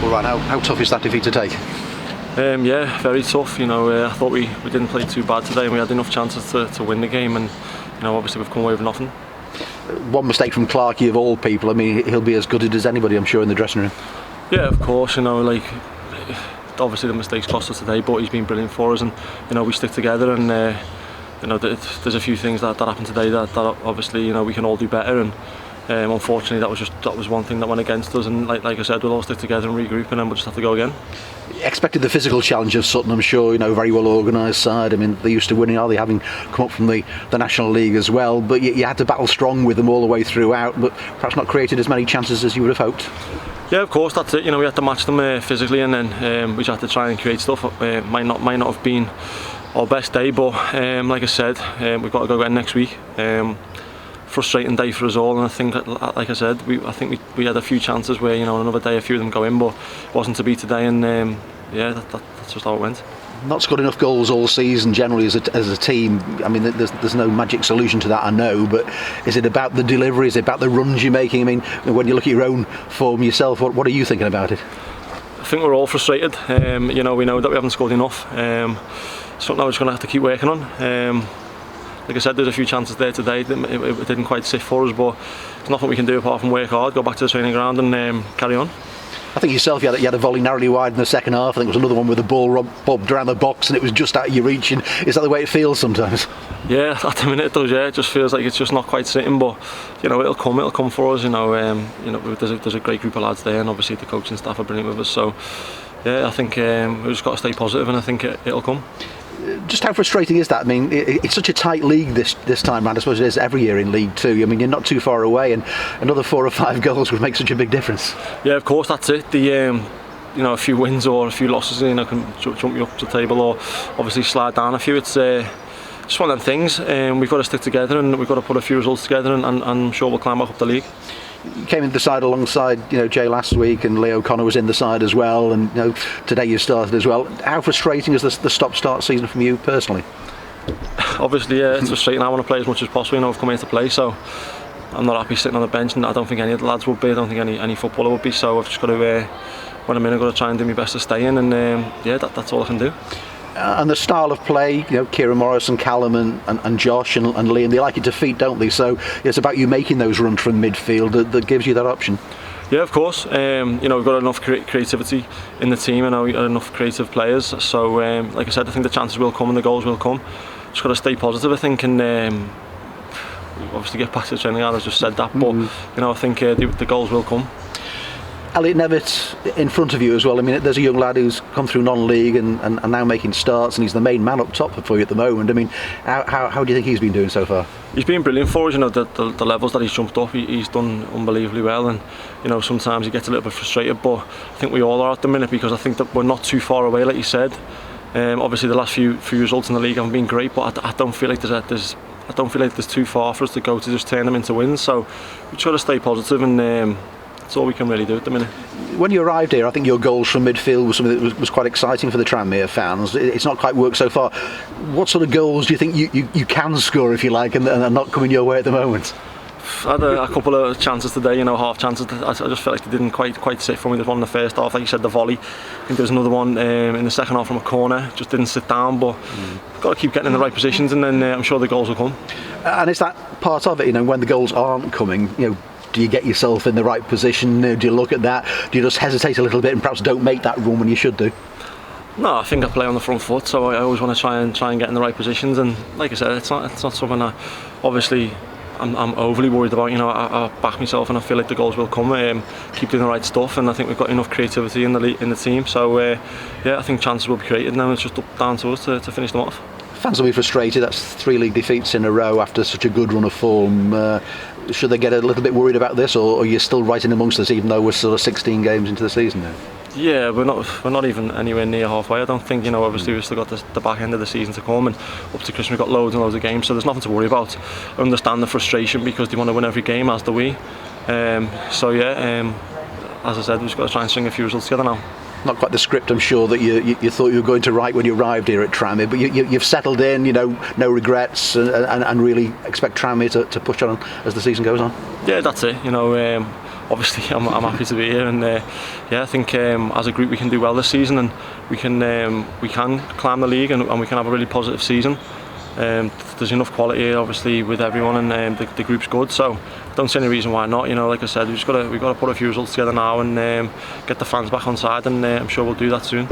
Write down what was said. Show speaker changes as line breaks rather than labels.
Well, right, how tough is that defeat to take?
Yeah, very tough. I thought we didn't play too bad today, and we had enough chances to win the game, and obviously we've come away with nothing.
One mistake from Clarkey of all people. I mean, he'll be as gutted as anybody, I'm sure, in the dressing room.
Yeah, of course. Obviously the mistakes cost us today, but he's been brilliant for us, and we stick together, and there's a few things that happened today that obviously we can all do better, and unfortunately that was one thing that went against us, and like I said, we'll all stick together and regroup, and then we'll just have to go again.
Expected the physical challenge of Sutton, I'm sure, very well organised side. I mean, they used to winning, are they, having come up from the National League as well, but you had to battle strong with them all the way throughout, but perhaps not created as many chances as you would have hoped.
Yeah, of course, that's it. We had to match them physically, and then we just had to try and create stuff. Might not have been our best day, but like I said, we've got to go again next week. Frustrating day for us all, and I think, like I said, I think we had a few chances where another day a few of them go in, but it wasn't to be today, and that's just how it went.
Not scored enough goals all season generally as a team. I mean, there's no magic solution to that, I know, but is it about the delivery? Is it about the runs you're making? I mean, when you look at your own form yourself, what are you thinking about it?
I think we're all frustrated. We know that we haven't scored enough. Something we're just going to have to keep working on. Like I said, there's a few chances there today. It didn't quite sit for us, but there's nothing we can do apart from work hard, go back to the training ground, and carry on.
I think yourself, you had a volley narrowly wide in the second half. I think it was another one with the ball bobbed around the box and it was just out of your reach. And is that the way it feels sometimes?
Yeah, at the minute it does. Yeah, it just feels like it's just not quite sitting. But it'll come for us. There's a great group of lads there, and obviously the coaching staff are brilliant with us. So yeah, I think we've just got to stay positive, and I think it'll come.
Just how frustrating is that? I mean, it's such a tight league this time round. I suppose it is every year in League Two. I mean, you're not too far away, and another 4 or 5 goals would make such a big difference. Yeah,
of course, that's it. A few wins or a few losses, can jump you up the table, or obviously slide down a few. It's just one of them things. We've got to stick together, and we've got to put a few results together, and I'm sure we'll climb back up the league.
You came into the side alongside Jay last week, and Leo Connor was in the side as well, and today you started as well. How frustrating is the stop-start season from you personally?
Obviously, yeah, it's frustrating. I want to play as much as possible. I've come here to play, so I'm not happy sitting on the bench, and I don't think any of the lads would be. I don't think any footballer would be. So I've just got to, when I'm in, I've got to try and do my best to stay in, and that's all I can do.
And the style of play, Kieran Morris and Callum and Josh and Liam, they like it to feet, don't they? So it's about you making those runs from midfield that gives you that option.
Yeah, of course. We've got enough creativity in the team, and we've got enough creative players. So, like I said, I think the chances will come and the goals will come. Just got to stay positive, I think, and obviously get back to the training. I just said that, but I think the goals will come.
Elliot Nevitt in front of you as well. I mean, there's a young lad who's come through non-league and now making starts, and he's the main man up top for you at the moment. I mean, how do you think he's been doing so far?
He's been brilliant for us. The levels that he's jumped up, he's done unbelievably well, and sometimes he gets a little bit frustrated, but I think we all are at the minute, because I think that we're not too far away, like you said. Obviously the last few results in the league haven't been great, but I don't feel like there's too far for us to go to just turn them into wins. So we try to stay positive, and that's all we can really do at the minute.
When you arrived here, I think your goals from midfield was something that was quite exciting for the Tranmere fans. It's not quite worked so far. What sort of goals do you think you can score, if you like, and are not coming your way at the moment?
I had a couple of chances today, half chances. I just felt like they didn't quite sit for me. There's one in the first half, like you said, the volley. I think there's another one in the second half from a corner, just didn't sit down, but got to keep getting in the right positions, and then I'm sure the goals will come.
And it's that part of it, when the goals aren't coming, do you get yourself in the right position? Do you look at that? Do you just hesitate a little bit and perhaps don't make that run when you should do?
No, I think I play on the front foot, so I always want to try and get in the right positions. And like I said, it's not something that obviously I'm overly worried about. I back myself, and I feel like the goals will come. Keep doing the right stuff, and I think we've got enough creativity in the team. So I think chances will be created. Now it's just down to us to finish them off.
Fans will be frustrated. That's 3 league defeats in a row after such a good run of form. Should they get a little bit worried about this, or are you still right in amongst us, even though we're sort of 16 games into the season now?
Yeah, we're not even anywhere near halfway. I don't think. Obviously we've still got the back end of the season to come, and up to Christmas we've got loads and loads of games, so there's nothing to worry about. I understand the frustration because they want to win every game, as do we. As I said, we've just got to try and string a few results together now.
Not quite the script, I'm sure, that you thought you were going to write when you arrived here at Tranmere, but you've settled in, no regrets, and really expect Tranmere to push on as the season goes on.
Yeah, that's it. obviously I'm happy to be here, and yeah, I think as a group we can do well this season, and we can climb the league, and we can have a really positive season. There's enough quality here, obviously, with everyone, and the group's good, so I don't see any reason why not. You know, like I said, we've got to put a few results together now and get the fans back on side, and I'm sure we'll do that soon.